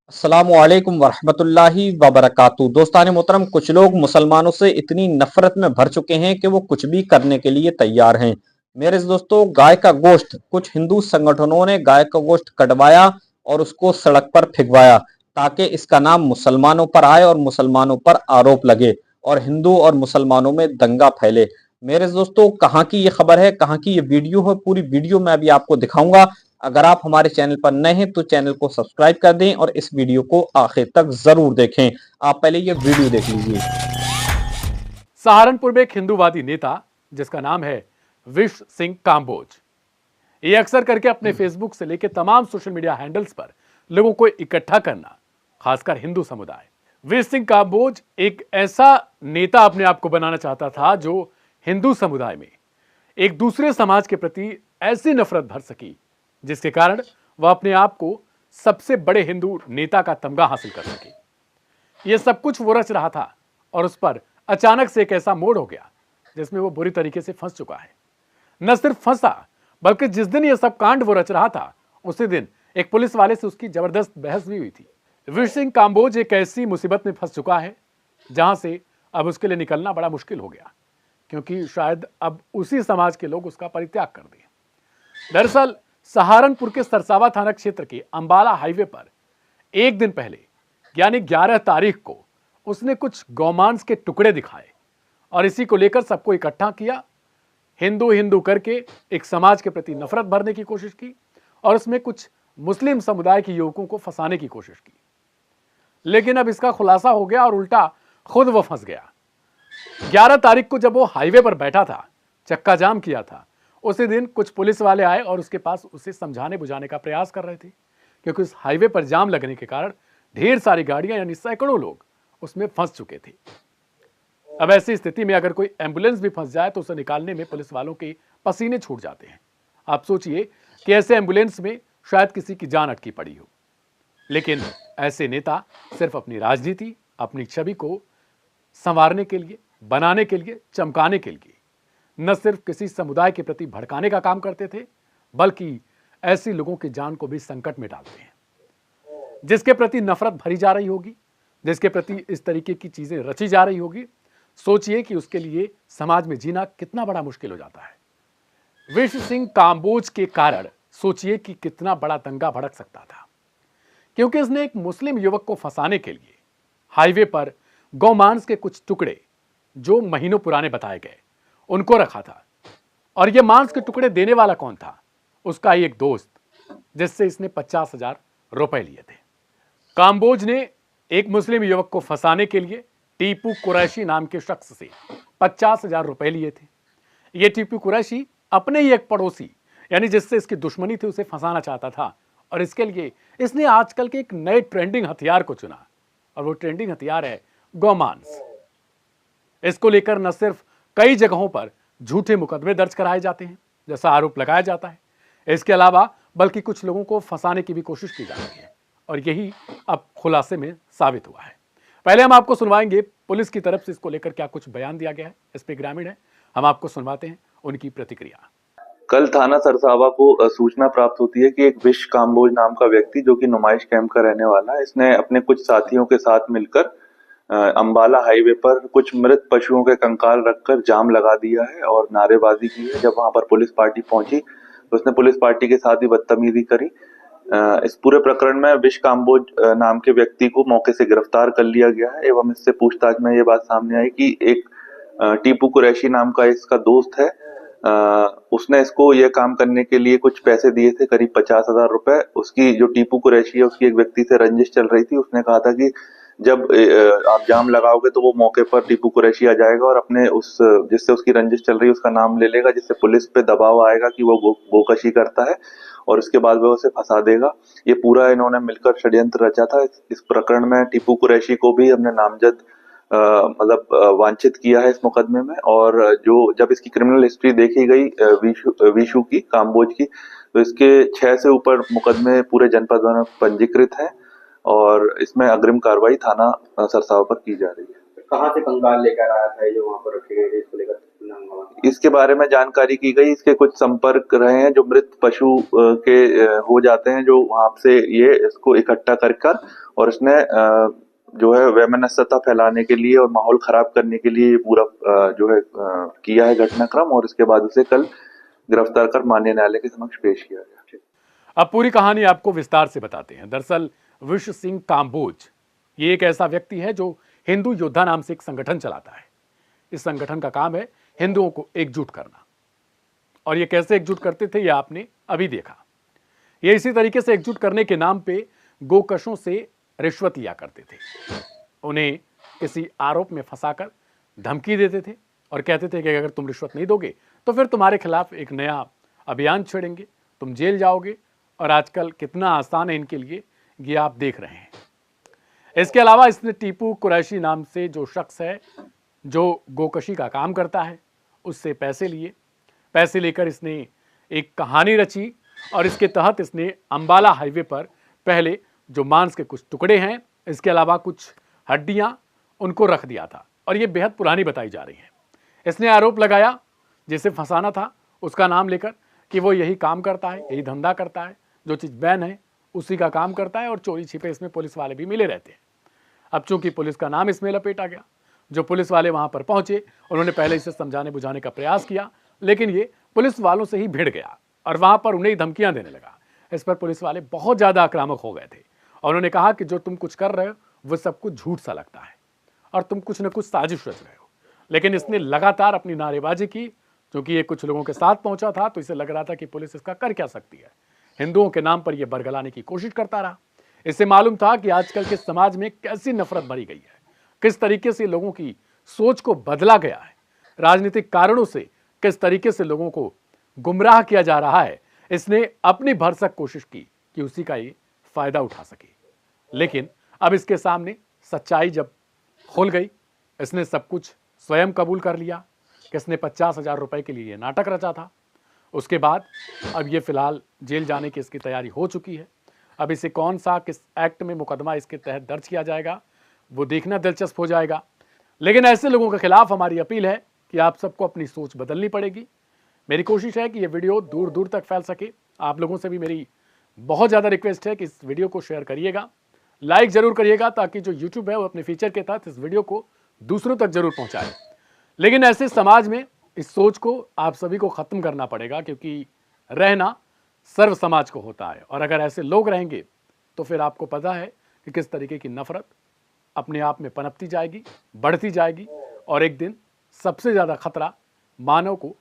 अस्सलामुअलैकुम वरहमतुल्लाहि वबरकातुहू। दोस्तान मोहतरम, कुछ लोग मुसलमानों से इतनी नफरत में भर चुके हैं कि वो कुछ भी करने के लिए तैयार हैं। मेरे दोस्तों, गाय का गोश्त, कुछ हिंदू संगठनों ने गाय का गोश्त कटवाया और उसको सड़क पर फेंकवाया ताकि इसका नाम मुसलमानों पर आए और मुसलमानों पर आरोप लगे और हिंदू और मुसलमानों में दंगा फैले। मेरे दोस्तों, कहाँ की ये खबर है, कहाँ की ये वीडियो है, पूरी वीडियो मैं अभी आपको दिखाऊंगा। अगर आप हमारे चैनल पर नए हैं तो चैनल को सब्सक्राइब कर दें और इस वीडियो को आखिर तक जरूर देखें। आप पहले ये वीडियो देख लीजिए। सहारनपुर में एक हिंदूवादी नेता जिसका नाम है विश सिंह काम्बोज, ये अक्सर करके अपने फेसबुक से लेकर तमाम सोशल मीडिया हैंडल्स पर लोगों को इकट्ठा करना, खासकर हिंदू समुदाय। विश सिंह काम्बोज एक ऐसा नेता अपने आप को बनाना चाहता था जो हिंदू समुदाय में एक दूसरे समाज के प्रति ऐसी नफरत भर सकी जिसके कारण वह अपने आप को सबसे बड़े हिंदू नेता का तमगा हासिल कर सके। यह सब कुछ वो रच रहा था और उस पर अचानक से एक ऐसा मोड़ हो गया जिसमें वो बुरी तरीके से फंस चुका है। न सिर्फ फंसा, बल्कि जिस दिन यह सब कांड वो रच रहा था उसी दिन एक पुलिस वाले से उसकी जबरदस्त बहस भी हुई थी। विश सिंह काम्बोज एक ऐसी मुसीबत में फंस चुका है जहां से अब उसके लिए निकलना बड़ा मुश्किल हो गया, क्योंकि शायद अब उसी समाज के लोग उसका परित्याग कर दें। दरअसल सहारनपुर के सरसावा थाना क्षेत्र के अंबाला हाईवे पर एक दिन पहले यानी 11 तारीख को उसने कुछ गौमांस के टुकड़े दिखाए और इसी को लेकर सबको इकट्ठा किया। हिंदू हिंदू करके एक समाज के प्रति नफरत भरने की कोशिश की और उसमें कुछ मुस्लिम समुदाय के युवकों को फंसाने की कोशिश की। लेकिन अब इसका खुलासा हो गया और उल्टा खुद वो फंस गया। 11 तारीख को जब वो हाईवे पर बैठा था, चक्का जाम किया था, उसी दिन कुछ पुलिस वाले आए और उसके पास उसे समझाने बुझाने का प्रयास कर रहे थे, क्योंकि उस हाईवे पर जाम लगने के कारण ढेर सारी गाड़ियां यानी सैकड़ों लोग उसमें फंस चुके थे। अब ऐसी स्थिति में अगर कोई एम्बुलेंस भी फंस जाए तो उसे निकालने में पुलिस वालों के पसीने छूट जाते हैं। आप सोचिए कि ऐसे एम्बुलेंस में शायद किसी की जान अटकी पड़ी हो, लेकिन ऐसे नेता सिर्फ अपनी राजनीति, अपनी छवि को संवारने के लिए, बनाने के लिए, चमकाने के लिए न सिर्फ किसी समुदाय के प्रति भड़काने का काम करते थे, बल्कि ऐसी लोगों की जान को भी संकट में डालते हैं जिसके प्रति नफरत भरी जा रही होगी, जिसके प्रति इस तरीके की चीजें रची जा रही होगी। सोचिए कि उसके लिए समाज में जीना कितना बड़ा मुश्किल हो जाता है। विश सिंह काम्बोज के कारण सोचिए कि कितना बड़ा दंगा भड़क सकता था, क्योंकि इसने एक मुस्लिम युवक को फंसाने के लिए हाईवे पर गौमांस के कुछ टुकड़े जो महीनों पुराने बताए गए उनको रखा था। और यह मांस के टुकड़े देने वाला कौन था? उसका ही एक दोस्त, जिससे इसने 50,000 रुपए लिए थे। काम्बोज ने एक मुस्लिम युवक को फंसाने के लिए टीपू कुरैशी नाम के शख्स से 50,000 रुपए लिए थे। यह टीपू कुरैशी अपने ही एक पड़ोसी यानी जिससे इसकी दुश्मनी थी उसे फंसाना चाहता था, और इसके लिए इसने आजकल के एक नए ट्रेंडिंग हथियार को चुना, और वो ट्रेंडिंग हथियार है गौमांस। इसको लेकर न सिर्फ कई जगहों पर झूठे मुकदमे दर्ज कराए जाते हैं जैसा आरोप लगाया जाता है, इसके अलावा बल्कि कुछ लोगों को फंसाने की भी कोशिश की जा रही है, और यही अब खुलासे में साबित हुआ है। पहले हम आपको सुनवाएंगे पुलिस की तरफ से इसको लेकर क्या कुछ बयान दिया गया है। इस पे ग्रामीण है, हम आपको सुनवाते हैं उनकी प्रतिक्रिया। कल थाना सरसावा को सूचना प्राप्त होती है कि एक विश काम्बोज नाम का व्यक्ति जो कि नुमाइश कैंप का रहने वाला है, इसने अपने कुछ साथियों के साथ मिलकर अंबाला हाईवे पर कुछ मृत पशुओं के कंकाल रखकर जाम लगा दिया है और नारेबाजी की है। जब वहां पर पुलिस पार्टी पहुंची तो उसने पुलिस पार्टी के साथ ही बदतमीजी करी। इस पूरे प्रकरण में विश काम्बोज नाम के व्यक्ति को मौके से गिरफ्तार कर लिया गया है एवं इससे पूछताछ में ये बात सामने आई कि एक टीपू कुरैशी नाम का इसका दोस्त है, उसने इसको यह काम करने के लिए कुछ पैसे दिए थे, करीब 50,000 रुपए। उसकी जो टीपू कुरैशी है उसकी एक व्यक्ति से रंजिश चल रही थी। उसने कहा था कि जब आप जाम लगाओगे तो वो मौके पर टीपू कुरैशी आ जाएगा और अपने उस जिससे उसकी रंजिश चल रही है उसका नाम ले लेगा, जिससे पुलिस पे दबाव आएगा कि वो गोकशी करता है और उसके बाद वो उसे फंसा देगा। ये पूरा इन्होंने मिलकर षड्यंत्र रचा था। इस प्रकरण में टीपू कुरैशी को भी हमने नामजद वांछित किया है इस मुकदमे में, और जो जब इसकी क्रिमिनल हिस्ट्री देखी गई विशु की, काम्बोज की, तो इसके 6 से ऊपर मुकदमे पूरे जनपद में पंजीकृत हैं और इसमें अग्रिम कार्रवाई थाना सरसावा पर की जा रही है। कहाँ से कंगाल लेकर आया था जो वहाँ पर रखे गए थे, इसको लेकर इसके बारे में जानकारी की गई। इसके कुछ संपर्क रहे हैं जो मृत पशु के हो जाते हैं, जो वहां से ये इसको इकट्ठा कर और इसने जो है वैमनस्यता फैलाने के लिए और माहौल खराब करने के लिए ये पूरा जो है किया है घटनाक्रम, और इसके बाद उसे कल गिरफ्तार कर माननीय न्यायालय के समक्ष पेश किया गया। अब पूरी कहानी आपको विस्तार से बताते हैं। दरअसल विश सिंह काम्बोज ये एक ऐसा व्यक्ति है जो हिंदू योद्धा नाम से एक संगठन चलाता है। इस संगठन का काम है हिंदुओं को एकजुट करना, और ये कैसे एकजुट करते थे ये आपने अभी देखा। ये इसी तरीके से एकजुट करने के नाम पे गोकशों से रिश्वत लिया करते थे, उन्हें किसी आरोप में फंसाकर धमकी देते थे और कहते थे कि अगर तुम रिश्वत नहीं दोगे तो फिर तुम्हारे खिलाफ एक नया अभियान छेड़ेंगे, तुम जेल जाओगे। और आजकल कितना आसान है इनके लिए ये आप देख रहे हैं। इसके अलावा इसने टीपू कुरैशी नाम से जो शख्स है जो गोकशी का काम करता है उससे पैसे लिए। पैसे लेकर इसने एक कहानी रची और इसके तहत इसने अंबाला हाईवे पर पहले जो मांस के कुछ टुकड़े हैं, इसके अलावा कुछ हड्डियां, उनको रख दिया था। और ये बेहद पुरानी बताई जा रही है। इसने आरोप लगाया जिसे फंसाना था उसका नाम लेकर कि वो यही काम करता है, यही धंधा करता है, जो चीज़ बैन है उसी का काम करता है, और चोरी छिपे इसमें पुलिस वाले भी मिले रहते हैं। अब चूंकि पुलिस का नाम इसमें लपेटा गया, जो पुलिस वाले वहां पर पहुंचे उन्होंने पहले इसे समझाने बुझाने का प्रयास किया, लेकिन ये पुलिस वालों से ही भिड़ गया और वहां पर उन्हें धमकियां देने लगा। इस पर पुलिस वाले बहुत ज़्यादा आक्रामक हो गए थे और उन्होंने कहा कि जो तुम कुछ कर रहे हो वो सब कुछ झूठ सा लगता है और तुम कुछ न कुछ साजिश रच रहे हो। लेकिन इसने लगातार अपनी नारेबाजी की, क्योंकि ये कुछ लोगों के साथ पहुंचा था तो इसे लग रहा था कि पुलिस इसका कर क्या सकती है। हिंदुओं के नाम पर यह बरगलाने की कोशिश करता रहा। इससे मालूम था कि आजकल के समाज में कैसी नफरत भरी गई है, किस तरीके से लोगों की सोच को बदला गया है, राजनीतिक कारणों से किस तरीके से लोगों को गुमराह किया जा रहा है। इसने अपनी भरसक कोशिश की कि उसी का ये फायदा उठा सके। लेकिन अब इसके सामने सच्चाई जब खुल गई, इसने सब कुछ स्वयं कबूल कर लिया कि इसने 50,000 रुपए के लिए ये नाटक रचा था। उसके बाद अब ये फिलहाल जेल जाने की इसकी तैयारी हो चुकी है। अब इसे कौन सा किस एक्ट में मुकदमा इसके तहत दर्ज किया जाएगा वो देखना दिलचस्प हो जाएगा। लेकिन ऐसे लोगों के खिलाफ हमारी अपील है कि आप सबको अपनी सोच बदलनी पड़ेगी। मेरी कोशिश है कि ये वीडियो दूर दूर तक फैल सके। आप लोगों से भी मेरी बहुत ज़्यादा रिक्वेस्ट है कि इस वीडियो को शेयर करिएगा, लाइक ज़रूर करिएगा, ताकि जो यूट्यूब है वो अपने फीचर के तहत इस वीडियो को दूसरों तक जरूर पहुँचाए। लेकिन ऐसे समाज में इस सोच को आप सभी को ख़त्म करना पड़ेगा, क्योंकि रहना सर्व समाज को होता है। और अगर ऐसे लोग रहेंगे तो फिर आपको पता है कि किस तरीके की नफरत अपने आप में पनपती जाएगी, बढ़ती जाएगी, और एक दिन सबसे ज़्यादा खतरा मानव को।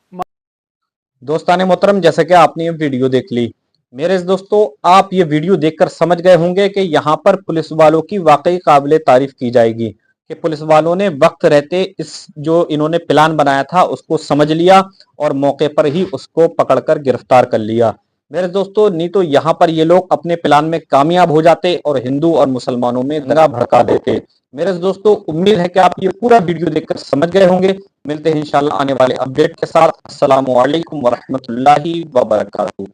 दोस्ताने मोहतरम, जैसे कि आपने ये वीडियो देख ली, मेरे दोस्तों आप ये वीडियो देखकर समझ गए होंगे कि यहाँ पर पुलिस वालों की वाकई काबिले तारीफ की जाएगी कि पुलिस वालों ने वक्त रहते इस जो इन्होंने प्लान बनाया था उसको समझ लिया और मौके पर ही उसको पकड़कर गिरफ्तार कर लिया। मेरे दोस्तों, नहीं तो यहाँ पर ये लोग अपने प्लान में कामयाब हो जाते और हिंदू और मुसलमानों में दंगा भड़का देते। मेरे दोस्तों, उम्मीद है कि आप ये पूरा वीडियो देखकर समझ गए होंगे। मिलते हैं इंशाल्लाह आने वाले अपडेट के साथ। अस्सलामु अलैकुम वरहमतुल्लाहि वबरकातुहू।